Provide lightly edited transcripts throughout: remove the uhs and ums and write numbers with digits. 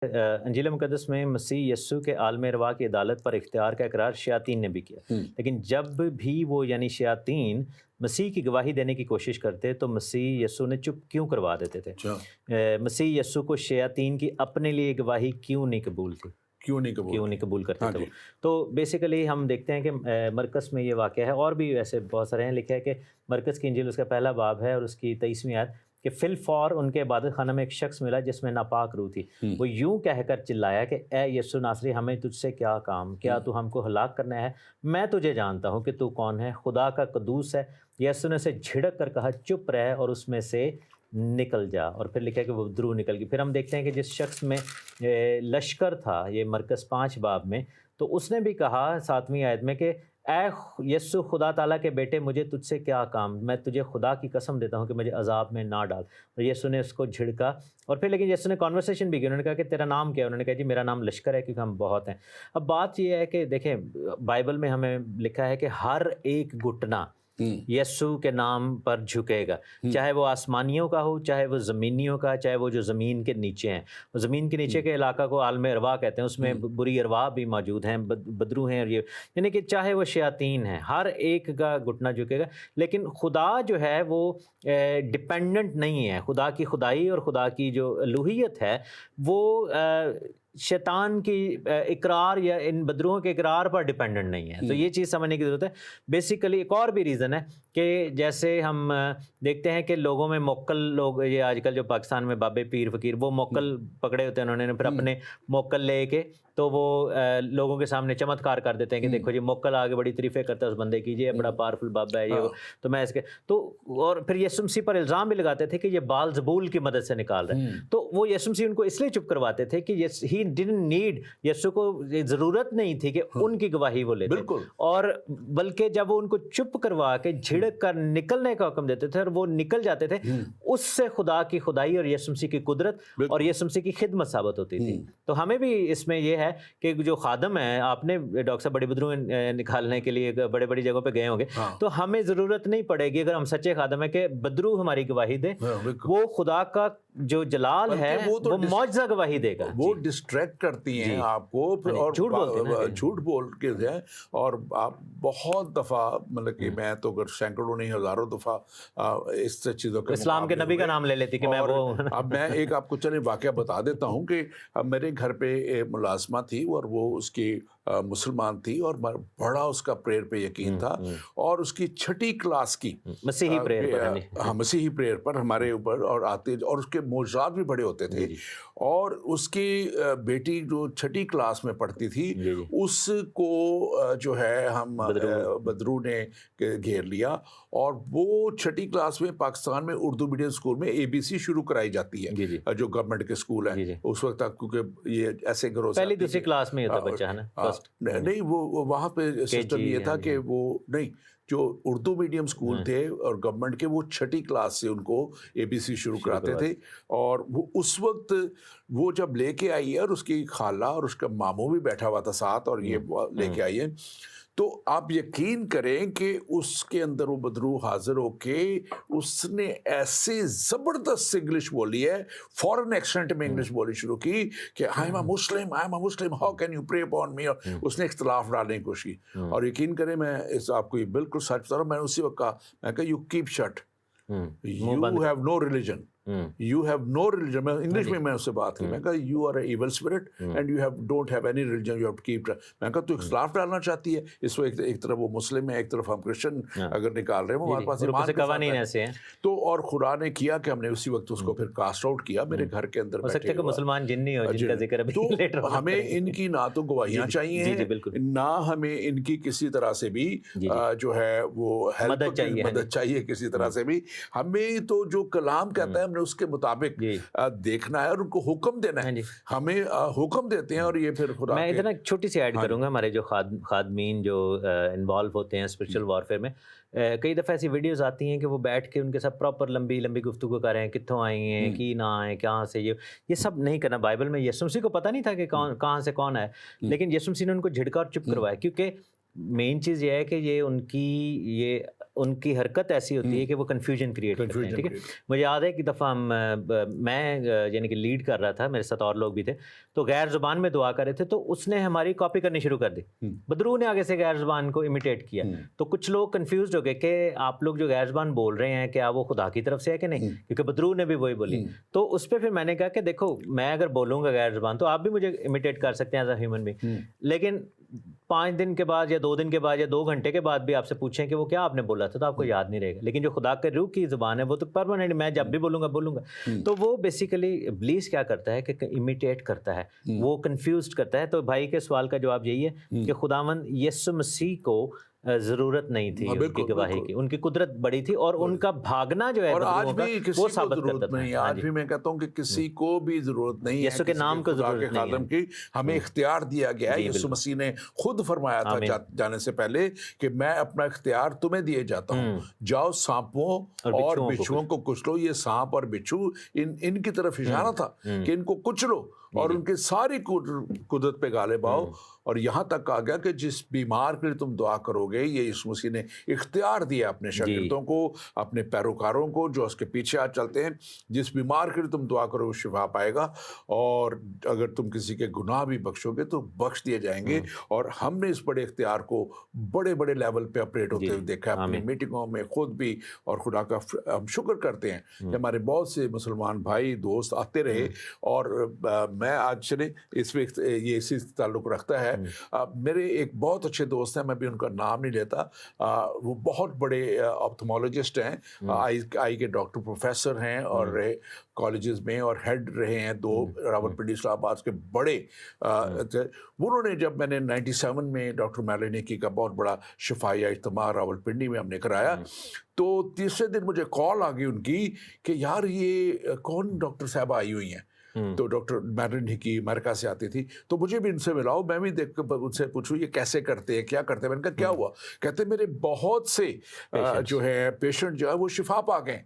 انجیل مقدس میں مسیح یسوع کے عالم ارواح کی عدالت پر اختیار کا اقرار شیاطین نے بھی کیا، لیکن جب بھی وہ یعنی شیاطین مسیح کی گواہی دینے کی کوشش کرتے تو مسیح یسوع نے چپ کیوں کروا دیتے تھے؟ مسیح یسوع کو شیاطین کی اپنے لیے گواہی کیوں نہیں قبول تھی؟ کیوں نہیں قبول کرتے تھے وہ؟ تو بیسیکلی ہم دیکھتے ہیں کہ مرکز میں یہ واقعہ ہے، اور بھی ایسے بہت سارے ہیں۔ لکھا ہے کہ مرکز کی انجیل اس کا پہلا باب ہے اور اس کی 23ویں آیت کہ فی الفور ان کے عبادت خانہ میں ایک شخص ملا جس میں ناپاک روح تھی، وہ یوں کہہ کر چلایا کہ اے یسوع ناصری، ہمیں تجھ سے کیا کام؟ کیا تو ہم کو ہلاک کرنا ہے؟ میں تجھے جانتا ہوں کہ تو کون ہے، خدا کا قدوس ہے۔ یسوع نے اسے جھڑک کر کہا چپ رہ اور اس میں سے نکل جا، اور پھر لکھا ہے کہ وہ درو نکل گئی۔ پھر ہم دیکھتے ہیں کہ جس شخص میں لشکر تھا، یہ مرکز 5 باب میں، تو اس نے بھی کہا 7ویں آیت میں کہ اے یسوع خدا تعالیٰ کے بیٹے، مجھے تجھ سے کیا کام؟ میں تجھے خدا کی قسم دیتا ہوں کہ مجھے عذاب میں نہ ڈال۔ اور یسوع نے اس کو جھڑکا، اور پھر لیکن یسوع نے کانورسیشن بھی کی۔ انہوں نے کہا کہ تیرا نام کیا ہے؟ انہوں نے کہا جی میرا نام لشکر ہے، کیونکہ ہم بہت ہیں۔ اب بات یہ ہے کہ دیکھیں، بائبل میں ہمیں لکھا ہے کہ ہر ایک گھٹنا یسوع کے نام پر جھکے گا، چاہے وہ آسمانیوں کا ہو، چاہے وہ زمینیوں کا، چاہے وہ جو زمین کے نیچے ہیں۔ وہ زمین کے نیچے کے علاقہ کو عالم ارواح کہتے ہیں، اس میں بری ارواح بھی موجود ہیں، بدرو ہیں، اور یہ یعنی کہ چاہے وہ شیاطین ہیں، ہر ایک کا گھٹنا جھکے گا۔ لیکن خدا جو ہے وہ ڈپینڈنٹ نہیں ہے، خدا کی خدائی اور خدا کی جو الوہیت ہے وہ شیطان کی اقرار یا ان بدروؤں کے اقرار پر ڈیپینڈنٹ نہیں ہے۔ تو یہ چیز سمجھنے کی ضرورت ہے۔ بیسیکلی ایک اور بھی ریزن ہے کہ جیسے ہم دیکھتے ہیں کہ لوگوں میں موکل لوگ، یہ آج کل جو پاکستان میں بابے پیر فقیر، وہ موکل پکڑے ہوتے ہیں انہوں نے، پھر اپنے موکل لے کے تو وہ لوگوں کے سامنے چمتکار کر دیتے ہیں کہ دیکھو جی موکل آگے بڑی تعریفیں کرتا ہے اس بندے کی، یہ بڑا پاورفل بابا ہے یہ، تو میں اس کے تو، اور پھر یسوع مسیح پر الزام بھی لگاتے تھے کہ یہ بال زبول کی مدد سے نکال رہے ہیں۔ تو وہ یسوع مسیح ان کو اس لیے چپ کرواتے تھے کہ ہی ڈیڈنٹ نیڈ، یسوع کو ضرورت نہیں تھی کہ ان کی گواہی وہ لیتے، اور بلکہ جب وہ ان کو چپ کروا کے جھڑک کر نکلنے کا حکم دیتے تھے اور وہ نکل جاتے تھے، اس سے خدا کی خدائی اور یسوع مسیح کی قدرت اور یسوع مسیح کی خدمت ثابت ہوتی تھی۔ تو ہمیں بھی اس میں یہ ہے کہ جو خادم ہیں، آپ نے ڈاکٹر صاحب بڑی بدرو نکالنے کے لیے بڑے بڑی جگہوں پہ گئے ہوں گے، تو ہمیں ضرورت نہیں پڑے گی اگر ہم سچے خادم ہیں کہ بدرو ہماری گواہی دے، وہ خدا کا جو جلال ہے وہ معجزہ گواہی دے گا۔ وہ ڈسٹریکٹ کرتی ہیں آپ کو، اور جھوٹ بول کے جائیں، اور آپ بہت دفعہ مطلب کہ میں تو اگر سینکڑوں نہیں ہزاروں دفعہ اس چیزوں کے اسلام کے نبی کا نام لے لیتی کہ میں وہ۔ اب میں ایک آپ کو چلیں واقعہ بتا دیتا ہوں کہ میرے گھر پہ ملازمہ تھی اور وہ اس کی مسلمان تھی، اور بڑا اس کا پریئر پہ یقین تھا، اور اس کی 6ٹی کلاس کی مسیحی پریئر پر، ہاں مسیحی پریئر پر ہمارے اوپر اور آتے، اور اس کے معجزات بھی بڑے ہوتے تھے۔ اور اس کی بیٹی جو 6ٹی کلاس میں پڑھتی تھی، اس کو جو ہے ہم بدرو نے گھیر لیا، اور وہ 6ٹی کلاس میں پاکستان میں اردو میڈیم اسکول میں ABC شروع کرائی جاتی ہے، جو گورنمنٹ کے اسکول ہیں اس وقت تک، کیونکہ یہ ایسے گھروں سے پہلی دوسری کلاس میں ہوتا بچہ ہے نا، نہیں وہ وہاں پہ سسٹم یہ تھا کہ وہ نہیں، جو اردو میڈیم اسکول تھے اور گورنمنٹ کے، وہ 6ٹی کلاس سے ان کو ABC شروع کراتے تھے۔ اور وہ اس وقت وہ جب لے کے آئی ہے، اور اس کی خالہ اور اس کا ماموں بھی بیٹھا ہوا تھا ساتھ، اور یہ لے کے آئی ہے، تو آپ یقین کریں کہ اس کے اندر وہ بدرو حاضر ہو کے اس نے ایسے زبردست انگلش بولی ہے، فورن ایکسنٹ میں انگلش بولی شروع کی کہ I am a Muslim how can you pray upon me, اور اس نے اختلاف ڈالنے کی کوشش کی۔ اور یقین کریں، میں اس آپ کو یہ بالکل سچ بتا رہا ہوں، میں نے اسی وقت کہا، میں کہا you keep shut, you have no religion, you have no religion. میں انگلش میں اس سے بات کی، میں کہا you are a evil spirit and you don't have any religion, you have to keep. میں کہا تو اختلاف ڈالنا چاہتی ہے اس وقت، ایک طرف وہ مسلم ہے، ایک طرف ہم کرسچن اگر نکال رہے ہیں، ہمارے پاس قوانین ایسے ہیں۔ تو اور خدا نے کیا کہ ہم نے اسی وقت اس کو پھر کاسٹ آؤٹ کیا میرے گھر کے اندر بیٹھے ہوئے۔ مسلمان جنی ہو جن کا ذکر ابھی لیٹر، تو ہمیں ان کی نہ تو گواہیاں چاہیے، نہ ہمیں ان کی کسی طرح سے بھی جو ہے وہ مدد چاہیے کسی طرح سے بھی۔ ہمیں تو جو کلام کہتا ہے ہم نے اس کے مطابق دیکھنا ہے اور ان کو حکم دینا ہے، ہمیں حکم دیتے ہیں، اور یہ پھر خدا۔ میں ادھر ایک چھوٹی سی ایڈ کروں گا، ہمارے جو خادمین جو انوالو ہوتے ہیں اسپرچل وارفیئر میں، کئی دفعہ ایسی ویڈیوز آتی ہیں کہ وہ بیٹھ کے ان کے ساتھ پراپر لمبی گفتگو کر رہے ہیں، کتوں آئی ہیں، کی نہ آئے، کہاں سے، یہ سب نہیں کرنا۔ بائبل میں یسوع مسیح کو پتہ نہیں تھا کہ کہاں سے کون ہے، لیکن یسوع مسیح نے ان کو جھڑکا اور چپ کروایا، کیونکہ مین چیز یہ ہے کہ یہ ان کی حرکت ایسی ہوتی ہے کہ وہ کنفیوژن کریٹ کرتے ہیں. ٹھیک ہے, مجھے یاد ہے کہ دفعہ میں یعنی کہ لیڈ کر رہا تھا, میرے ساتھ اور لوگ بھی تھے, تو غیر زبان میں دعا کر رہے تھے, تو اس نے ہماری کاپی کرنی شروع کر دی. بدرو نے آگے سے غیر زبان کو امیٹیٹ کیا, تو کچھ لوگ کنفیوزڈ ہو گئے کہ آپ لوگ جو غیر زبان بول رہے ہیں کیا وہ خدا کی طرف سے ہے کہ نہیں, کیونکہ بدرو نے بھی وہی بولی. تو اس پہ پھر میں نے کہا کہ دیکھو میں اگر بولوں گا غیر زبان تو آپ بھی مجھے امیٹیٹ کر سکتے ہیں ایز اے ہیومن بینگ, لیکن 5 دن کے بعد یا 2 دن کے بعد یا 2 گھنٹے کے بعد بھی آپ سے پوچھیں کہ وہ کیا آپ نے بولا تھا, تو آپ کو یاد نہیں رہے گا. لیکن جو خدا کے روح کی زبان ہے وہ تو پرماننٹ, میں جب بھی بولوں گا. تو وہ بیسیکلی ابلیس کیا کرتا ہے کہ امیٹیٹ کرتا ہے, وہ کنفیوزڈ کرتا ہے. تو بھائی کے سوال کا جواب یہی ہے کہ خداوند یسوع مسیح کو ضرورت نہیں تھی ان کی گواہی کی, ان کی قدرت بڑی تھی, اور ان کا بھاگنا جو ہے اور آج بھی کسی وہ کو ثابت ضرورت کرتا نہیں. تھا. آج بھی میں کہتا ہوں کہ کسی کو بھی ضرورت نہیں ہے یسوع کے نام کو ضرورت نہیں ہے کی. ہمیں اختیار دیا گیا ہے. یسوع مسیح نے خود فرمایا تھا جانے سے پہلے کہ میں اپنا اختیار تمہیں دیے جاتا ہوں, جاؤ سانپوں اور بچھوؤں کو کچلو. یہ سانپ اور بچھو ان کی طرف اشارہ تھا کہ ان کو کچلو اور ان کے ساری قدرت پہ غالب آؤ. اور یہاں تک آ گیا کہ جس بیمار کے لیے تم دعا کرو گے, یہ یسوع مسیح نے اختیار دیا اپنے شاگردوں کو, اپنے پیروکاروں کو جو اس کے پیچھے آ چلتے ہیں, جس بیمار کے لیے تم دعا کرو شفا پائے گا. اور اگر تم کسی کے گناہ بھی بخشو گے تو بخش دیے جائیں گے. اور ہم نے اس بڑے اختیار کو بڑے بڑے لیول پہ اپریٹ ہوتے ہوئے دیکھا اپنی میٹنگوں میں خود بھی. اور خدا کا ہم شکر کرتے ہیں کہ ہمارے بہت سے مسلمان بھائی دوست آتے رہے. اور میں آج چلے اس میں یہ اسی تعلق رکھتا ہے, میرے ایک بہت اچھے دوست ہیں, میں بھی ان کا نام نہیں لیتا, وہ بہت بڑے آپتھمولوجسٹ ہیں, آئی کے ڈاکٹر پروفیسر ہیں, اور رہے کالجز میں, اور ہیڈ رہے ہیں 2 راولپنڈی اسلام آباد کے بڑے. انہوں نے جب میں نے 97 میں ڈاکٹر میلینیکی کا بہت بڑا شفائیہ اجتماع راولپنڈی میں ہم نے کرایا, تو تیسرے دن مجھے کال آ گئی ان کی کہ یار یہ کون ڈاکٹر صاحبہ آئی ہوئی ہیں. تو ڈاکٹر میرن ہکی امریکہ سے آتی تھی, تو مجھے بھی ان سے ملاؤ, میں بھی دیکھ کر ان سے پوچھوں یہ کیسے کرتے ہیں, کیا کرتے ہیں. میں نے کہا کیا ہوا؟ کہتے میرے بہت سے جو ہے پیشنٹ جو ہے وہ شفا پا گئے,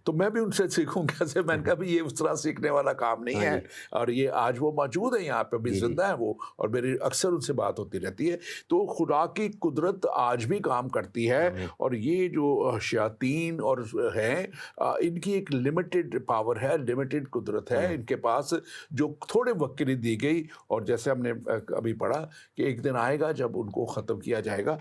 تو میں بھی ان سے سیکھوں کیسے. میں نے کہا بھی یہ اس طرح سیکھنے والا کام نہیں ہے, اور یہ آج وہ موجود ہے یہاں پہ بھی زندہ ہے وہ, اور میری اکثر ان سے بات ہوتی رہتی ہے. تو خدا کی قدرت آج بھی کام کرتی ہے, اور یہ جو شیاطین اور ہیں ان کی ایک لمیٹڈ پاور ہے, لمیٹڈ قدرت ہے ان کے پاس, جو تھوڑے وقت کے لیے دی گئی. اور جیسے ہم نے ابھی پڑھا کہ ایک دن آئے گا جب ان کو ختم کیا جائے گا.